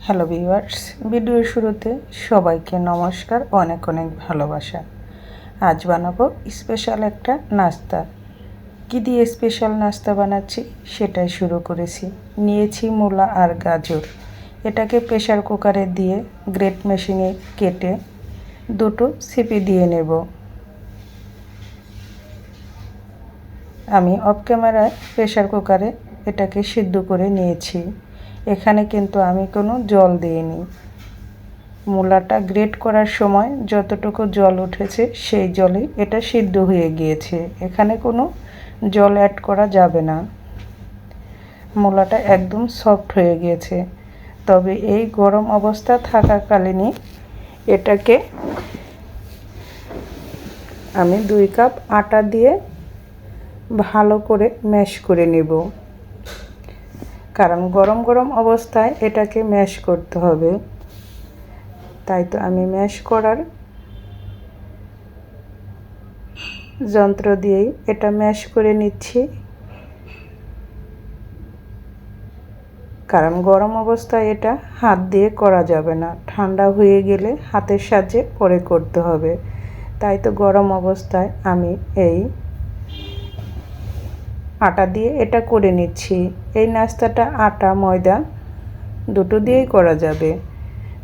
Hello viewers, ভিডিওর শুরুতে সবাইকে নমস্কার, অনেক অনেক ভালোবাসা। আজ বানাবো স্পেশাল একটা নাস্তা। কী দিয়ে স্পেশাল নাস্তা বানাচ্ছি সেটাই শুরু করেছি। নিয়েছি মূলা আর গাজর। এটাকে প্রেশার কুকারে দিয়ে গ্রেট মেশিনে কেটে দুটো সিপি দিয়ে নেব। আমি অফ ক্যামেরায় প্রেশার কুকারে এটাকে সিদ্ধ করে নিয়েছি। এখানে কিন্তু আমি কোনো জল দিইনি। মূলাটা গ্রেট করার সময় যতটুকু জল উঠেছে সেই জলেই এটা সিদ্ধ হয়ে গিয়েছে। এখানে কোনো জল অ্যাড করা যাবে না। মূলাটা একদম সফট হয়ে গিয়েছে। তবে এই গরম অবস্থা থাকাকালীনই এটাকে আমি 2 কাপ আটা দিয়ে ভালো করে ম্যাশ করে নেব, কারণ গরম গরম অবস্থায় এটাকে ম্যাশ করতে হবে। তাই তো আমি ম্যাশ করার যন্ত্র দিয়েই এটা ম্যাশ করে নিচ্ছি, কারণ গরম অবস্থায় এটা হাত দিয়ে করা যাবে না। ঠান্ডা হয়ে গেলে হাতের সাহায্যে পরে করতে হবে। তাই তো গরম অবস্থায় আমি এই আটা দিয়ে এটা করে নিচ্ছি। এই নাস্তাটা আটা ময়দা দুটো দিয়েই করা যাবে,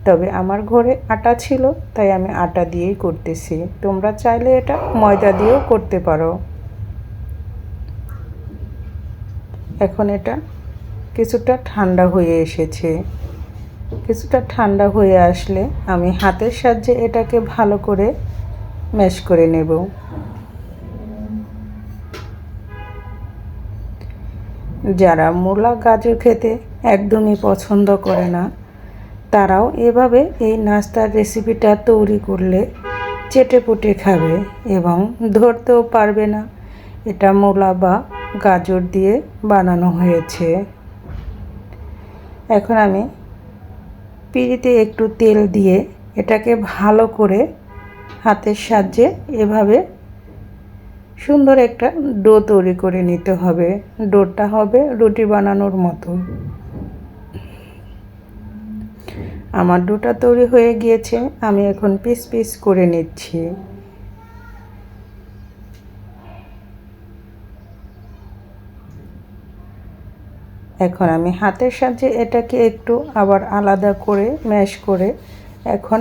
তবে আমার ঘরে আটা ছিল তাই আমি আটা দিয়েই করতেছি। তোমরা চাইলে এটা ময়দা দিয়েও করতে পারো। এখন এটা কিছুটা ঠান্ডা হয়ে এসেছে। কিছুটা ঠান্ডা হয়ে আসলে আমি হাতের সাহায্যে এটাকে ভালো করে ম্যাশ করে নেব। যারা মূলা গাজর খেতে একদমই পছন্দ করে না, তারাও এভাবে এই নাস্তার রেসিপিটা তৈরি করলে চেটেপুটে খাবে এবং ধরতেও পারবে না এটা মূলা বা গাজর দিয়ে বানানো হয়েছে। এখন আমি পিঁড়িতে একটু তেল দিয়ে এটাকে ভালো করে হাতের সাহায্যে এভাবে সুন্দর একটা ডো তৈরি করে নিতে হবে। ডোটা হবে রুটি বানানোর মতো। আমার ডোটা তৈরি হয়ে গিয়েছে, আমি এখন পিস পিস করে নিচ্ছি। এখন আমি হাতের সাহায্যে এটাকে একটু আবার আলাদা করে ম্যাশ করে এখন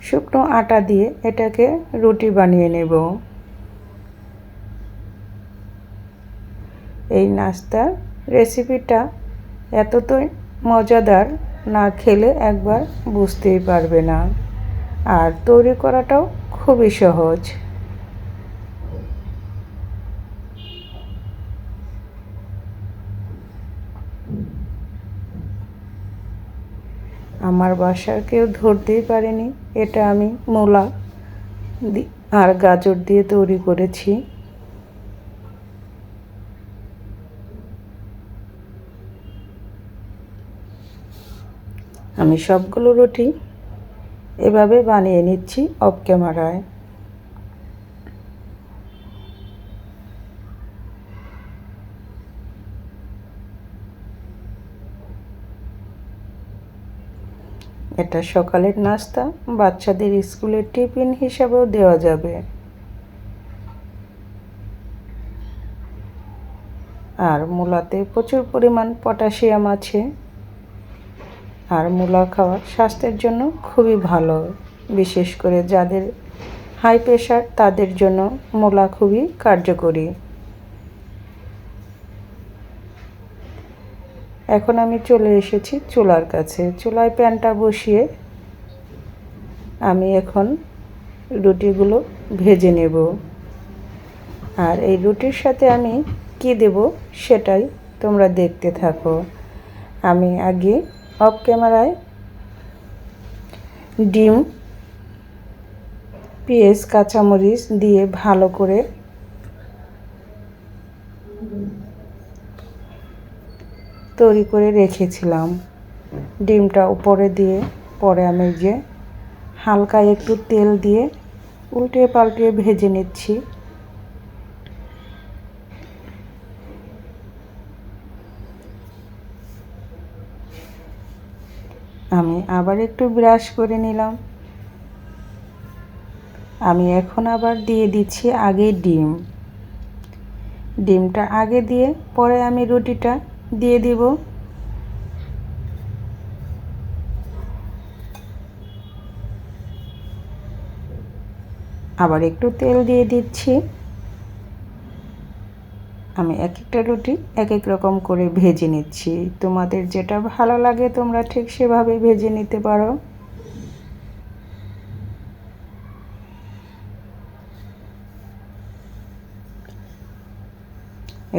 শুকনো আটা দিয়ে এটাকে রুটি বানিয়ে নেব। এই নাস্তার রেসিপিটা এতটাই মজাদার, না খেলে একবার বুঝতেই পারবে না। আর তৈরি করাটাও খুবই সহজ। আমার বাসার কেউ ধরতেই পারেনি এটা আমি মূলা আর গাজর দিয়ে তৈরি করেছি। আমি সবগুলো রুটি এভাবে বানিয়ে নিচ্ছি অফ ক্যামেরায়। এটা সকালের নাস্তা, বাচ্চাদের স্কুলের টিফিন হিসাবেও দেওয়া যাবে। আর মূলাতে প্রচুর পরিমাণ পটাশিয়াম আছে, আর মূলা খাওয়া স্বাস্থ্যের জন্য খুবই ভালো। বিশেষ করে যাদের হাই প্রেশার তাদের জন্য মূলা খুবই কার্যকরী। এখন আমি চলে এসেছি চুলার কাছে। চুলায় প্যানটা বসিয়ে আমি এখন রুটিগুলো ভেজে নেব। আর এই রুটির সাথে আমি কি দেব সেটাই তোমরা দেখতে থাকো। আমি আগে অফ ক্যামেরায় ডিম, পেঁয়াজ, কাঁচামরিচ দিয়ে ভালো করে তৈরি করে রেখেছিলাম। ডিমটা উপরে দিয়ে পরে আমি যে হালকা একটু তেল দিয়ে উল্টিয়ে পাল্টিয়ে ভেজে নিচ্ছি। আমি আবার একটু ব্রাশ করে নিলাম। আমি এখন আবার দিয়ে দিচ্ছি আগে ডিমটা আগে দিয়ে পরে আমি রুটিটা দিয়ে দিব। আবার একটু তেল দিয়ে দিচ্ছি। আমি এক একটা রুটি এক এক রকম করে ভেজে নিচ্ছি। তোমাদের যেটা ভালো লাগে তোমরা ঠিক সেভাবে ভেজে নিতে পারো।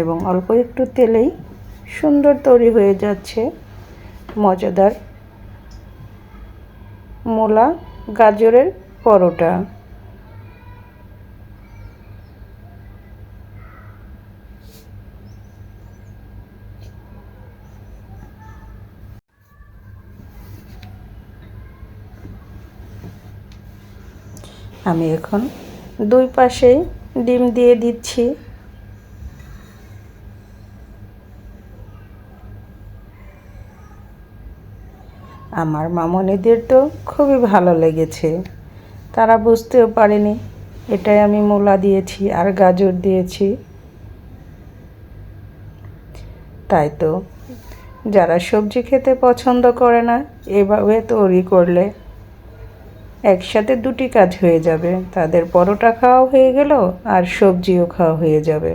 এবং অল্প একটু তেলেই সুন্দর তৈরি হয়ে যাচ্ছে মজাদার মূলা গাজরের পরোটা। আমি এখন দুই পাশেই ডিম দিয়ে দিচ্ছি। আমার মামনিদের তো খুবই ভালো লেগেছে। তারা বুঝতেও পারেনি এটাই আমি মূলা দিয়েছি আর গাজর দিয়েছি। তাই তো যারা সবজি খেতে পছন্দ করে না এভাবে তৈরি করলে একসাথে দুটি কাজ হয়ে যাবে। তাদের পরোটা খাওয়া হয়ে গেল আর সবজিও খাওয়া হয়ে যাবে।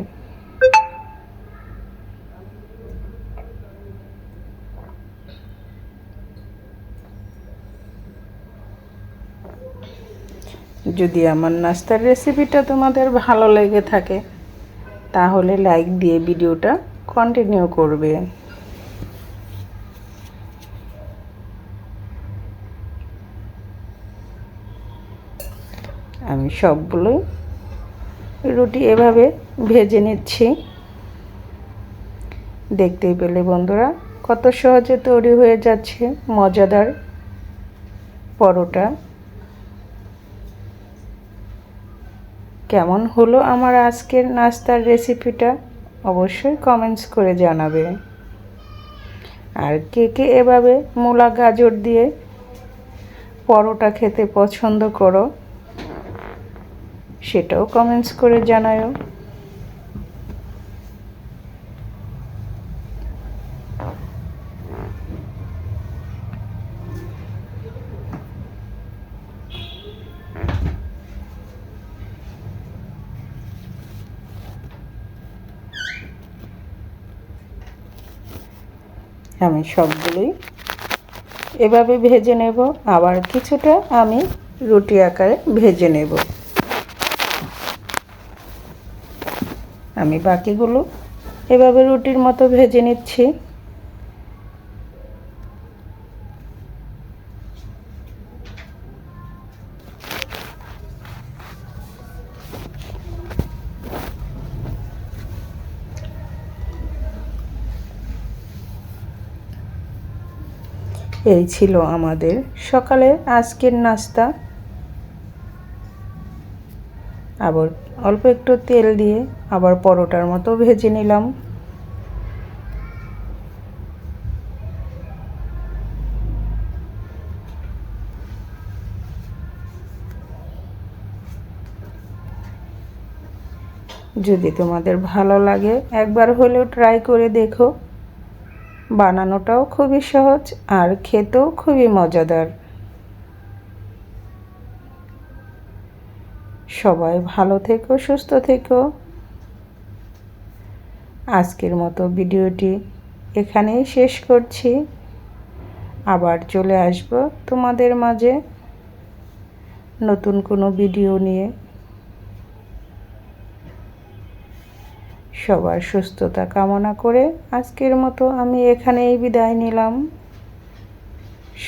যদি আমার নাস্তার রেসিপিটা তোমাদের ভালো লেগে থাকে তাহলে লাইক দিয়ে ভিডিওটা কন্টিনিউ করবে। আমি সবগুলোই রুটি এভাবে ভেজে নিচ্ছি। দেখতেই পেলে বন্ধুরা কত সহজে তৈরি হয়ে যাচ্ছে মজাদার পরোটা। কেমন হলো আমার আজকের নাস্তার রেসিপিটা অবশ্যই কমেন্টস করে জানাবে। আর কে কে এভাবে মূলা গাজর দিয়ে পরোটা খেতে পছন্দ করো সেটাও কমেন্টস করে জানাও। আমি সবগুলোই এভাবে ভেজে নেব। আবার কিছুটা আমি রুটি আকারে ভেজে নেব। আমি বাকিগুলো এভাবে রুটির মতো ভেজে নিচ্ছি। এই ছিল আমাদের সকালের আজকের নাস্তা। আবার অল্প একটু তেল দিয়ে আবার পরোটার মতো ভেজে নিলাম। যদি তোমাদের ভালো লাগে একবার হলেও ট্রাই করে দেখো। বানানোটাও খুবই সহজ আর খেতেও খুবই মজাদার। সবাই ভালো থেকো, সুস্থ থেকো। আজকের মতো ভিডিওটি এখানেই শেষ করছি। আবার চলে আসব তোমাদের মাঝে নতুন কোনো ভিডিও নিয়ে। সবার সুস্থতা কামনা করে আজকের মতো আমি এখানেই বিদায় নিলাম।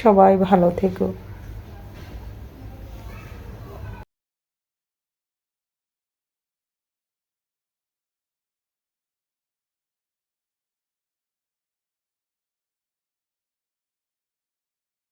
সবাই ভালো থেকো।